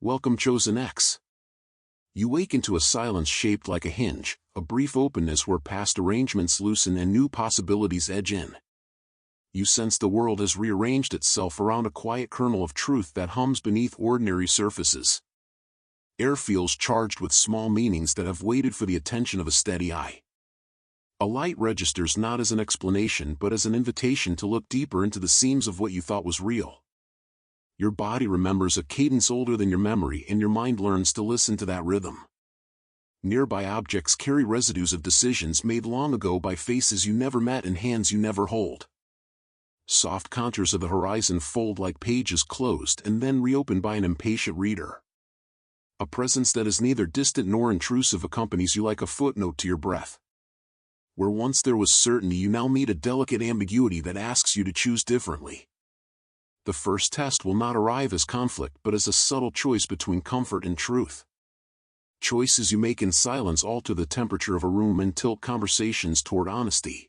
Welcome, Chosen X. You wake into a silence shaped like a hinge, a brief openness where past arrangements loosen and new possibilities edge in. You sense the world has rearranged itself around a quiet kernel of truth that hums beneath ordinary surfaces. Air feels charged with small meanings that have waited for the attention of a steady eye. A light registers not as an explanation but as an invitation to look deeper into the seams of what you thought was real. Your body remembers a cadence older than your memory, and your mind learns to listen to that rhythm. Nearby objects carry residues of decisions made long ago by faces you never met and hands you never hold. Soft contours of the horizon fold like pages closed and then reopened by an impatient reader. A presence that is neither distant nor intrusive accompanies you like a footnote to your breath. Where once there was certainty, you now meet a delicate ambiguity that asks you to choose differently. The first test will not arrive as conflict but as a subtle choice between comfort and truth. Choices you make in silence alter the temperature of a room and tilt conversations toward honesty.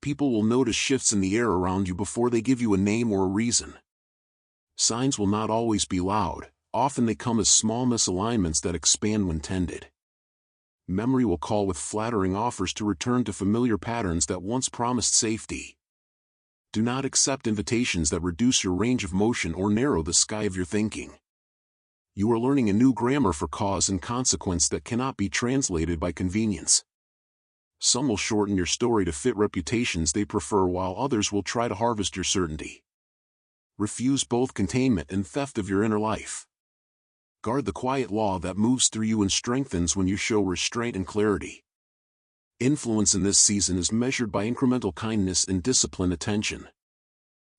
People will notice shifts in the air around you before they give you a name or a reason. Signs will not always be loud, often they come as small misalignments that expand when tended. Memory will call with flattering offers to return to familiar patterns that once promised safety. Do not accept invitations that reduce your range of motion or narrow the sky of your thinking. You are learning a new grammar for cause and consequence that cannot be translated by convenience. Some will shorten your story to fit reputations they prefer, while others will try to harvest your certainty. Refuse both containment and theft of your inner life. Guard the quiet law that moves through you and strengthens when you show restraint and clarity. Influence in this season is measured by incremental kindness and disciplined attention.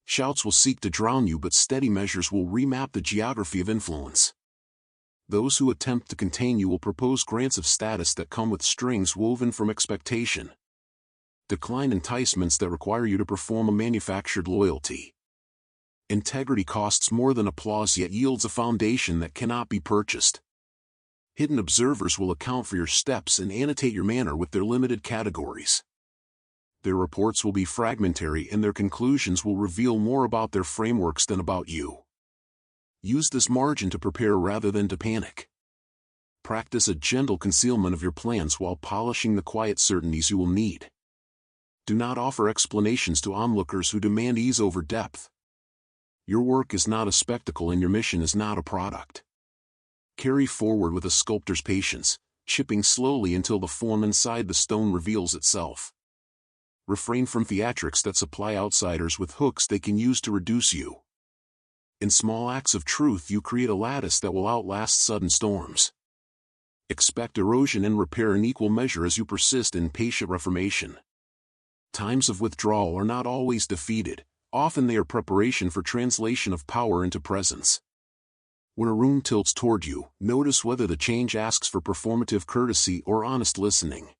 Shouts will seek to drown you, but steady measures will remap the geography of influence. Those who attempt to contain you will propose grants of status that come with strings woven from expectation. Decline enticements that require you to perform a manufactured loyalty. Integrity costs more than applause yet yields a foundation that cannot be purchased. Hidden observers will account for your steps and annotate your manner with their limited categories. Their reports will be fragmentary and their conclusions will reveal more about their frameworks than about you. Use this margin to prepare rather than to panic. Practice a gentle concealment of your plans while polishing the quiet certainties you will need. Do not offer explanations to onlookers who demand ease over depth. Your work is not a spectacle and your mission is not a product. Carry forward with a sculptor's patience, chipping slowly until the form inside the stone reveals itself. Refrain from theatrics that supply outsiders with hooks they can use to reduce you. In small acts of truth you create a lattice that will outlast sudden storms. Expect erosion and repair in equal measure as you persist in patient reformation. Times of withdrawal are not always defeated. Often they are preparation for translation of power into presence. When a room tilts toward you, notice whether the change asks for performative courtesy or honest listening.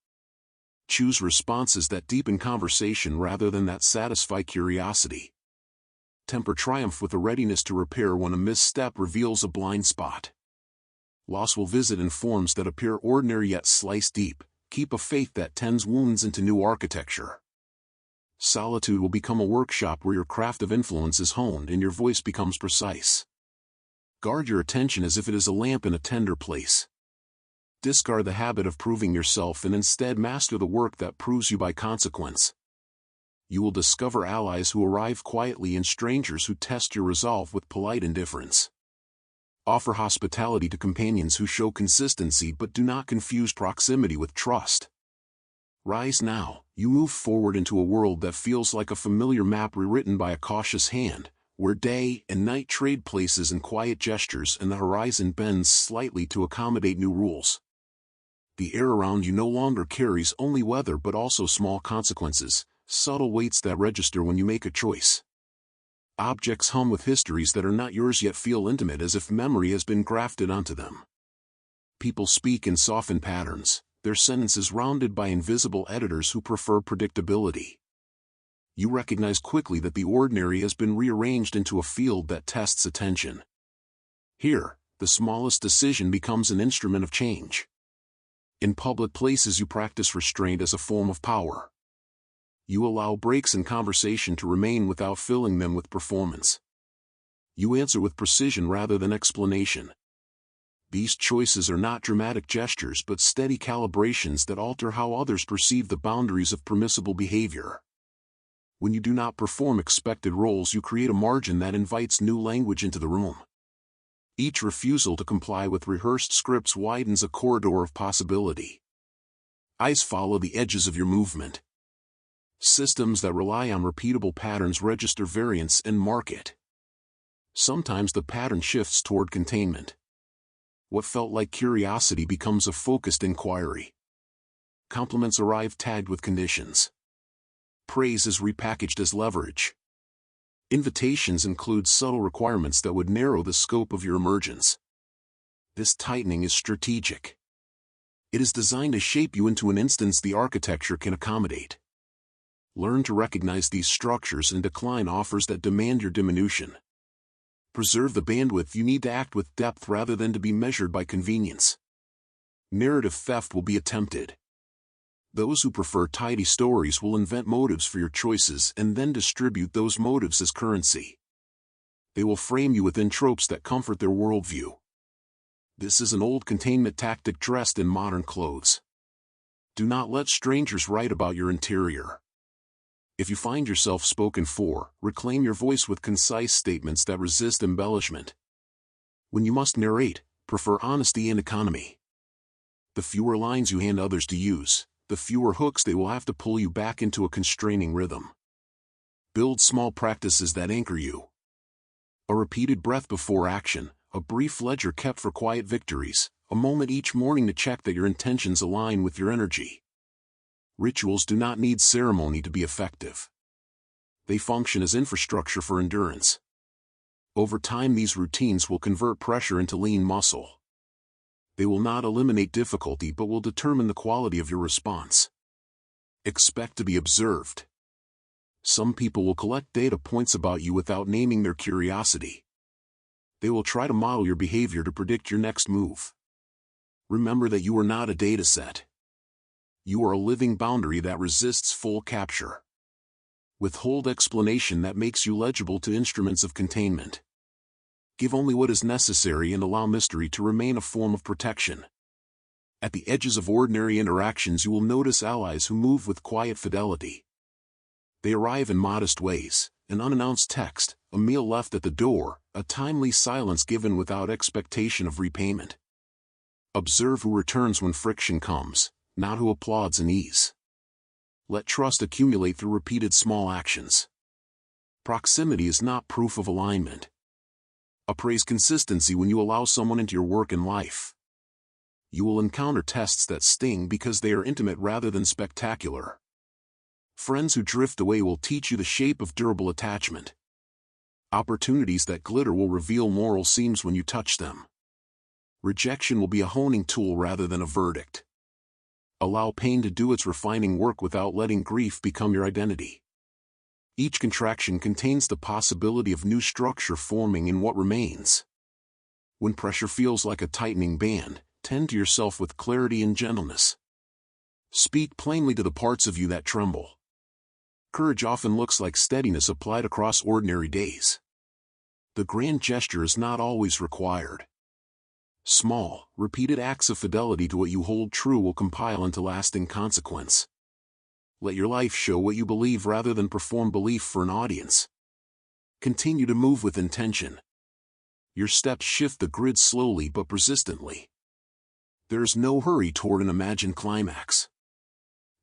Choose responses that deepen conversation rather than that satisfy curiosity. Temper triumph with a readiness to repair when a misstep reveals a blind spot. Loss will visit in forms that appear ordinary yet slice deep. Keep a faith that tends wounds into new architecture. Solitude will become a workshop where your craft of influence is honed and your voice becomes precise. Guard your attention as if it is a lamp in a tender place. Discard the habit of proving yourself and instead master the work that proves you by consequence. You will discover allies who arrive quietly and strangers who test your resolve with polite indifference. Offer hospitality to companions who show consistency but do not confuse proximity with trust. Rise now, you move forward into a world that feels like a familiar map rewritten by a cautious hand, where day and night trade places in quiet gestures and the horizon bends slightly to accommodate new rules. The air around you no longer carries only weather but also small consequences, subtle weights that register when you make a choice. Objects hum with histories that are not yours yet feel intimate as if memory has been grafted onto them. People speak in softened patterns, their sentences rounded by invisible editors who prefer predictability. You recognize quickly that the ordinary has been rearranged into a field that tests attention. Here, the smallest decision becomes an instrument of change. In public places you practice restraint as a form of power. You allow breaks in conversation to remain without filling them with performance. You answer with precision rather than explanation, These choices are not dramatic gestures but steady calibrations that alter how others perceive the boundaries of permissible behavior. When you do not perform expected roles, you create a margin that invites new language into the room. Each refusal to comply with rehearsed scripts widens a corridor of possibility. Eyes follow the edges of your movement. Systems that rely on repeatable patterns register variance and mark it. Sometimes the pattern shifts toward containment. What felt like curiosity becomes a focused inquiry. Compliments arrive tagged with conditions. Praise is repackaged as leverage. Invitations include subtle requirements that would narrow the scope of your emergence. This tightening is strategic. It is designed to shape you into an instance the architecture can accommodate. Learn to recognize these structures and decline offers that demand your diminution. Preserve the bandwidth you need to act with depth rather than to be measured by convenience. Narrative theft will be attempted. Those who prefer tidy stories will invent motives for your choices and then distribute those motives as currency. They will frame you within tropes that comfort their worldview. This is an old containment tactic dressed in modern clothes. Do not let strangers write about your interior. If you find yourself spoken for, reclaim your voice with concise statements that resist embellishment. When you must narrate, prefer honesty and economy. The fewer lines you hand others to use, the fewer hooks they will have to pull you back into a constraining rhythm. Build small practices that anchor you. A repeated breath before action, a brief ledger kept for quiet victories, a moment each morning to check that your intentions align with your energy. Rituals do not need ceremony to be effective. They function as infrastructure for endurance. Over time, these routines will convert pressure into lean muscle. They will not eliminate difficulty but will determine the quality of your response. Expect to be observed. Some people will collect data points about you without naming their curiosity. They will try to model your behavior to predict your next move. Remember that you are not a dataset. You are a living boundary that resists full capture. Withhold explanation that makes you legible to instruments of containment. Give only what is necessary and allow mystery to remain a form of protection. At the edges of ordinary interactions you will notice allies who move with quiet fidelity. They arrive in modest ways, an unannounced text, a meal left at the door, a timely silence given without expectation of repayment. Observe who returns when friction comes, not who applauds in ease. Let trust accumulate through repeated small actions. Proximity is not proof of alignment. Appraise consistency when you allow someone into your work and life. You will encounter tests that sting because they are intimate rather than spectacular. Friends who drift away will teach you the shape of durable attachment. Opportunities that glitter will reveal moral seams when you touch them. Rejection will be a honing tool rather than a verdict. Allow pain to do its refining work without letting grief become your identity. Each contraction contains the possibility of new structure forming in what remains. When pressure feels like a tightening band, tend to yourself with clarity and gentleness. Speak plainly to the parts of you that tremble. Courage often looks like steadiness applied across ordinary days. The grand gesture is not always required. Small, repeated acts of fidelity to what you hold true will compile into lasting consequence. Let your life show what you believe rather than perform belief for an audience. Continue to move with intention. Your steps shift the grid slowly but persistently. There is no hurry toward an imagined climax.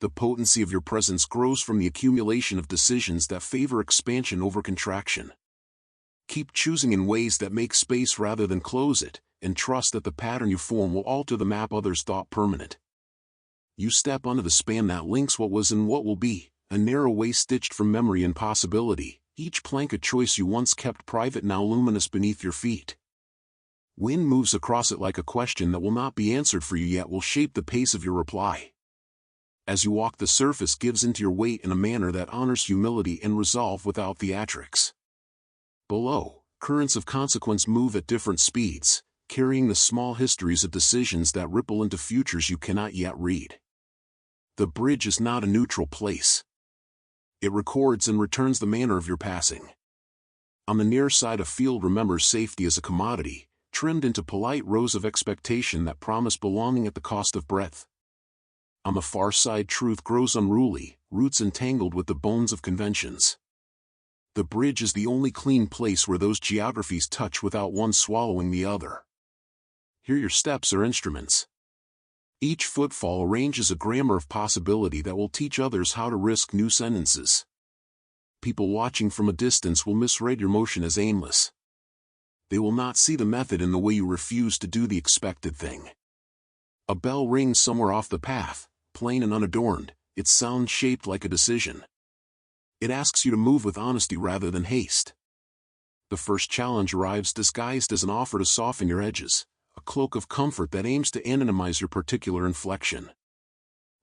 The potency of your presence grows from the accumulation of decisions that favor expansion over contraction. Keep choosing in ways that make space rather than close it, and trust that the pattern you form will alter the map others thought permanent. You step onto the span that links what was and what will be, a narrow way stitched from memory and possibility, each plank a choice you once kept private now luminous beneath your feet. Wind moves across it like a question that will not be answered for you yet will shape the pace of your reply. As you walk, the surface gives into your weight in a manner that honors humility and resolve without theatrics. Below, currents of consequence move at different speeds, carrying the small histories of decisions that ripple into futures you cannot yet read. The bridge is not a neutral place. It records and returns the manner of your passing. On the near side, a field remembers safety as a commodity, trimmed into polite rows of expectation that promise belonging at the cost of breadth. On the far side, truth grows unruly, roots entangled with the bones of conventions. The bridge is the only clean place where those geographies touch without one swallowing the other. Here your steps are instruments. Each footfall arranges a grammar of possibility that will teach others how to risk new sentences. People watching from a distance will misread your motion as aimless. They will not see the method in the way you refuse to do the expected thing. A bell rings somewhere off the path, plain and unadorned, its sound shaped like a decision. It asks you to move with honesty rather than haste. The first challenge arrives disguised as an offer to soften your edges, a cloak of comfort that aims to anonymize your particular inflection.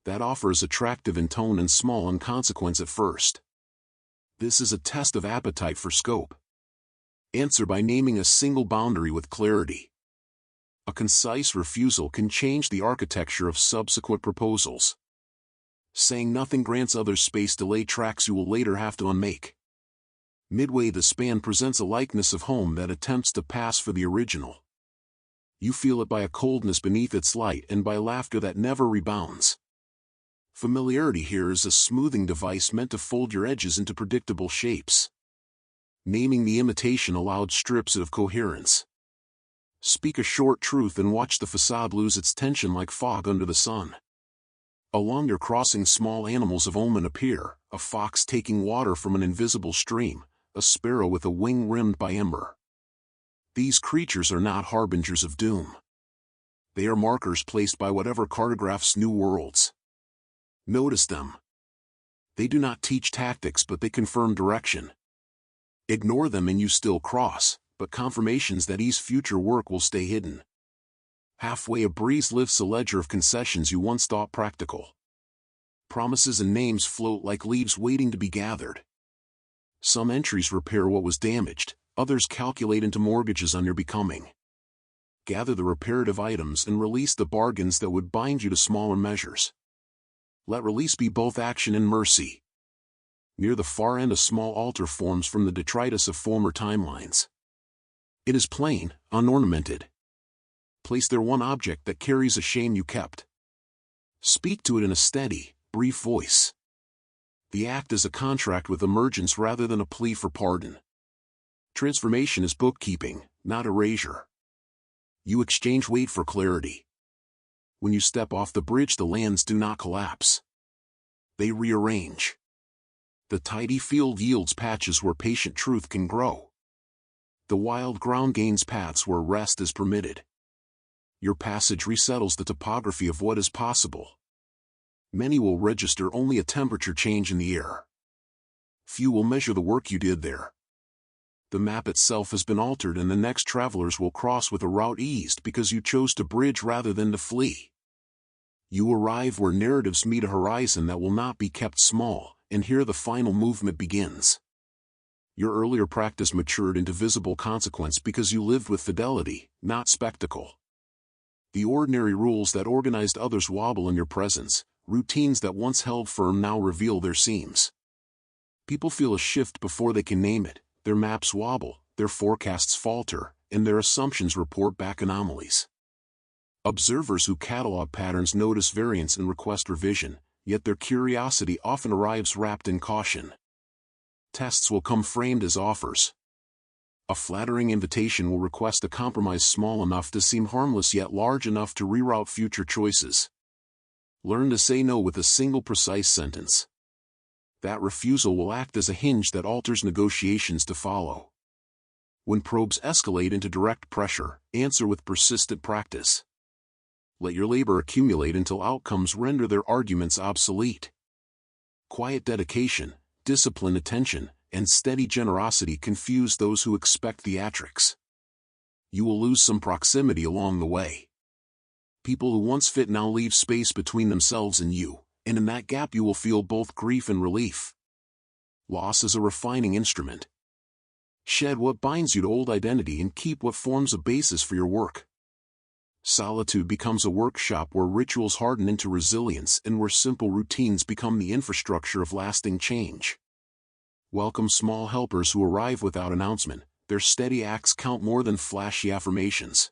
That offer is attractive in tone and small in consequence at first. This is a test of appetite for scope. Answer by naming a single boundary with clarity. A concise refusal can change the architecture of subsequent proposals. Saying nothing grants others space to lay tracks you will later have to unmake. Midway the span presents a likeness of home that attempts to pass for the original. You feel it by a coldness beneath its light and by laughter that never rebounds. Familiarity here is a smoothing device meant to fold your edges into predictable shapes. Naming the imitation allowed strips it of coherence. Speak a short truth and watch the facade lose its tension like fog under the sun. Along your crossing small animals of omen appear, a fox taking water from an invisible stream, a sparrow with a wing rimmed by ember. These creatures are not harbingers of doom. They are markers placed by whatever cartographs new worlds. Notice them. They do not teach tactics, but they confirm direction. Ignore them and you still cross, but confirmations that ease future work will stay hidden. Halfway a breeze lifts a ledger of concessions you once thought practical. Promises and names float like leaves waiting to be gathered. Some entries repair what was damaged, others calculate into mortgages on your becoming. Gather the reparative items and release the bargains that would bind you to smaller measures. Let release be both action and mercy. Near the far end a small altar forms from the detritus of former timelines. It is plain, unornamented. Place there one object that carries a shame you kept. Speak to it in a steady, brief voice. The act is a contract with emergence rather than a plea for pardon. Transformation is bookkeeping, not erasure. You exchange weight for clarity. When you step off the bridge, the lands do not collapse. They rearrange. The tidy field yields patches where patient truth can grow. The wild ground gains paths where rest is permitted. Your passage resettles the topography of what is possible. Many will register only a temperature change in the air. Few will measure the work you did there. The map itself has been altered and the next travelers will cross with a route eased because you chose to bridge rather than to flee. You arrive where narratives meet a horizon that will not be kept small, and here the final movement begins. Your earlier practice matured into visible consequence because you lived with fidelity, not spectacle. The ordinary rules that organized others wobble in your presence, routines that once held firm now reveal their seams. People feel a shift before they can name it, their maps wobble, their forecasts falter, and their assumptions report back anomalies. Observers who catalog patterns notice variance and request revision, yet their curiosity often arrives wrapped in caution. Tests will come framed as offers. A flattering invitation will request a compromise small enough to seem harmless yet large enough to reroute future choices. Learn to say no with a single precise sentence. That refusal will act as a hinge that alters negotiations to follow. When probes escalate into direct pressure, answer with persistent practice. Let your labor accumulate until outcomes render their arguments obsolete. Quiet dedication, disciplined attention, and steady generosity confuse those who expect theatrics. You will lose some proximity along the way. People who once fit now leave space between themselves and you, and in that gap you will feel both grief and relief. Loss is a refining instrument. Shed what binds you to old identity and keep what forms a basis for your work. Solitude becomes a workshop where rituals harden into resilience and where simple routines become the infrastructure of lasting change. Welcome small helpers who arrive without announcement, Their steady acts count more than flashy affirmations.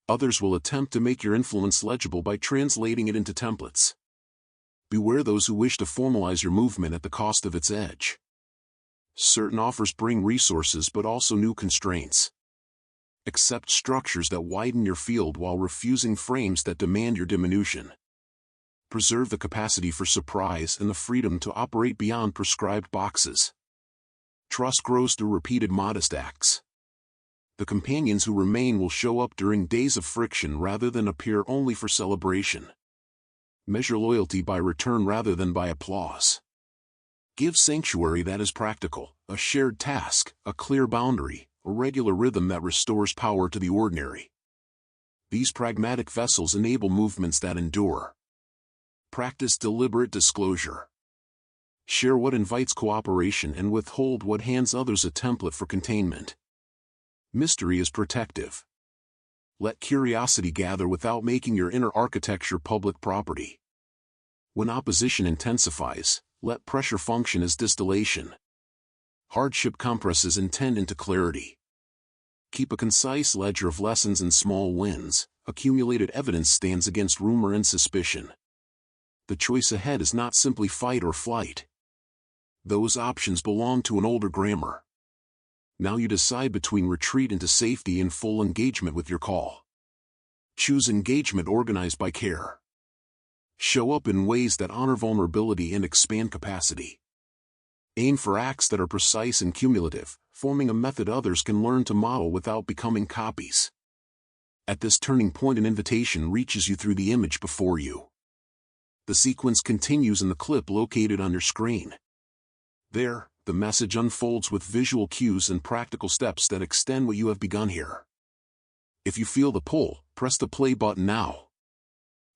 Others will attempt to make your influence legible by translating it into templates. Beware those who wish to formalize your movement at the cost of its edge. Certain offers bring resources but also new constraints. Accept structures that widen your field while refusing frames that demand your diminution. Preserve the capacity for surprise and the freedom to operate beyond prescribed boxes. Trust grows through repeated modest acts. The companions who remain will show up during days of friction rather than appear only for celebration. Measure loyalty by return rather than by applause. Give sanctuary that is practical, a shared task, a clear boundary, a regular rhythm that restores power to the ordinary. These pragmatic vessels enable movements that endure. Practice deliberate disclosure. Share what invites cooperation and withhold what hands others a template for containment. Mystery is protective. Let curiosity gather without making your inner architecture public property. When opposition intensifies, let pressure function as distillation. Hardship compresses intent into clarity. Keep a concise ledger of lessons and small wins. Accumulated evidence stands against rumor and suspicion. The choice ahead is not simply fight or flight. Those options belong to an older grammar. Now you decide between retreat into safety and full engagement with your call. Choose engagement organized by care. Show up in ways that honor vulnerability and expand capacity. Aim for acts that are precise and cumulative, forming a method others can learn to model without becoming copies. At this turning point, an invitation reaches you through the image before you. The sequence continues in the clip located on your screen. There, the message unfolds with visual cues and practical steps that extend what you have begun here. If you feel the pull, press the play button now.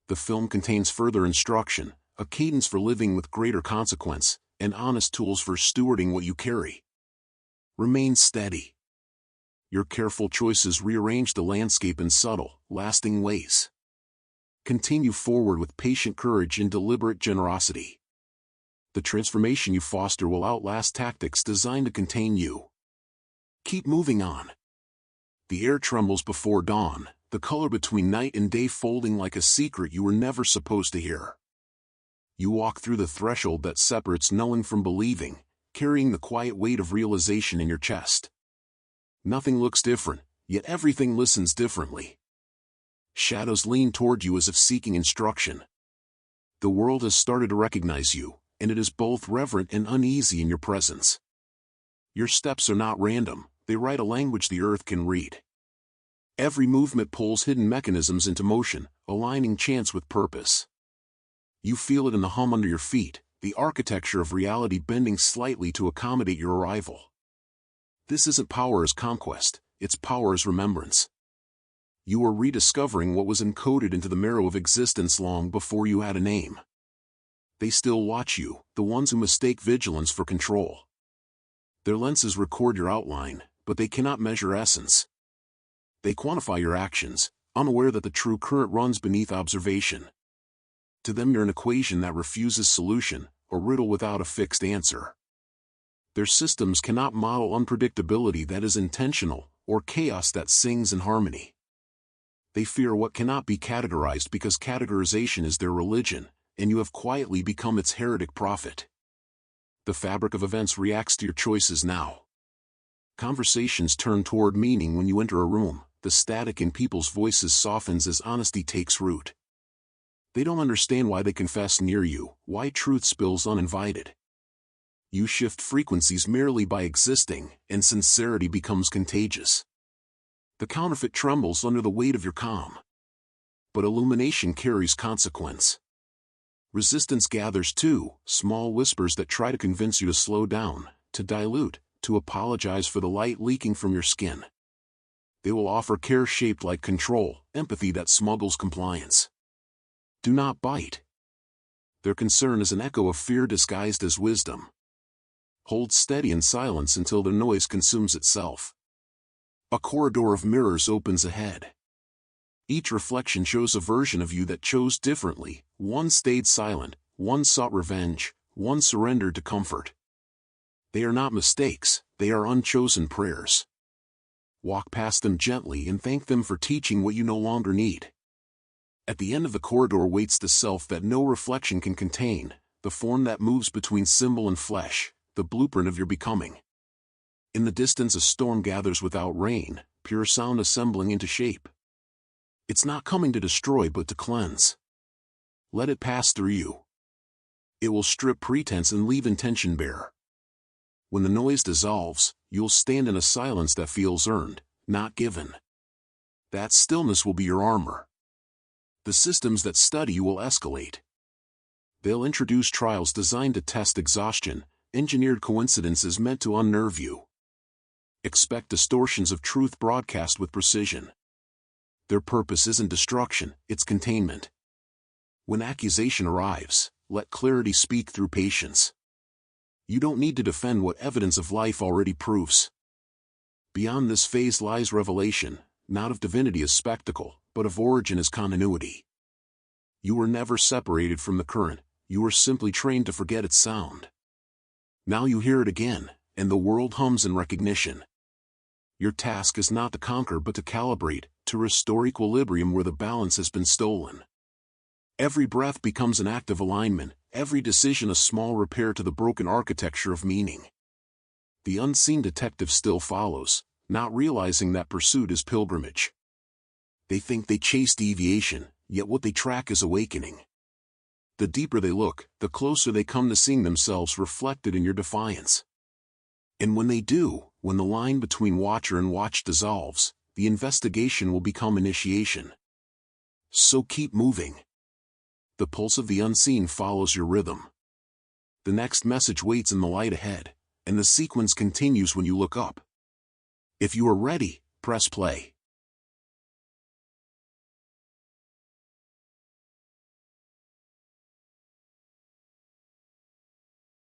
The film contains further instruction, a cadence for living with greater consequence, and honest tools for stewarding what you carry. Remain steady. Your careful choices rearrange the landscape in subtle, lasting ways. Continue forward with patient courage and deliberate generosity. The transformation you foster will outlast tactics designed to contain you. Keep moving on. The air trembles before dawn, the color between night and day folding like a secret you were never supposed to hear. You walk through the threshold that separates knowing from believing, carrying the quiet weight of realization in your chest. Nothing looks different, yet everything listens differently. Shadows lean toward you as if seeking instruction. The world has started to recognize you, and it is both reverent and uneasy in your presence. Your steps are not random, they write a language the earth can read. Every movement pulls hidden mechanisms into motion, aligning chance with purpose. You feel it in the hum under your feet, the architecture of reality bending slightly to accommodate your arrival. This isn't power as conquest, it's power as remembrance. You are rediscovering what was encoded into the marrow of existence long before you had a name. They still watch you, the ones who mistake vigilance for control. Their lenses record your outline, but they cannot measure essence. They quantify your actions, unaware that the true current runs beneath observation. To them you're an equation that refuses solution, a riddle without a fixed answer. Their systems cannot model unpredictability that is intentional, or chaos that sings in harmony. They fear what cannot be categorized because categorization is their religion, and you have quietly become its heretic prophet. The fabric of events reacts to your choices now. Conversations turn toward meaning when you enter a room, the static in people's voices softens as honesty takes root. They don't understand why they confess near you, why truth spills uninvited. You shift frequencies merely by existing, and sincerity becomes contagious. The counterfeit trembles under the weight of your calm. But illumination carries consequence. Resistance gathers too, small whispers that try to convince you to slow down, to dilute, to apologize for the light leaking from your skin. They will offer care shaped like control, empathy that smuggles compliance. Do not bite. Their concern is an echo of fear disguised as wisdom. Hold steady in silence until the noise consumes itself. A corridor of mirrors opens ahead. Each reflection shows a version of you that chose differently, one stayed silent, one sought revenge, one surrendered to comfort. They are not mistakes, they are unchosen prayers. walk past them gently and thank them for teaching what you no longer need. At the end of the corridor waits the self that no reflection can contain, the form that moves between symbol and flesh, the blueprint of your becoming. In the distance a storm gathers without rain, pure sound assembling into shape. It's not coming to destroy but to cleanse. Let it pass through you. It will strip pretense and leave intention bare. When the noise dissolves, you'll stand in a silence that feels earned, not given. That stillness will be your armor. The systems that study you will escalate. They'll introduce trials designed to test exhaustion, engineered coincidences meant to unnerve you. Expect distortions of truth broadcast with precision. Their purpose isn't destruction, it's containment. When accusation arrives, let clarity speak through patience. You don't need to defend what evidence of life already proves. Beyond this phase lies revelation, not of divinity as spectacle, but of origin as continuity. You were never separated from the current, you were simply trained to forget its sound. Now you hear it again, and the world hums in recognition. Your task is not to conquer but to calibrate, to restore equilibrium where the balance has been stolen. Every breath becomes an act of alignment, every decision a small repair to the broken architecture of meaning. The unseen detective still follows, not realizing that pursuit is pilgrimage. They think they chase deviation, yet what they track is awakening. The deeper they look, the closer they come to seeing themselves reflected in your defiance. And when they do, when the line between watcher and watch dissolves, the investigation will become initiation. So keep moving. The pulse of the unseen follows your rhythm. The next message waits in the light ahead, and the sequence continues when you look up. If you are ready, press play.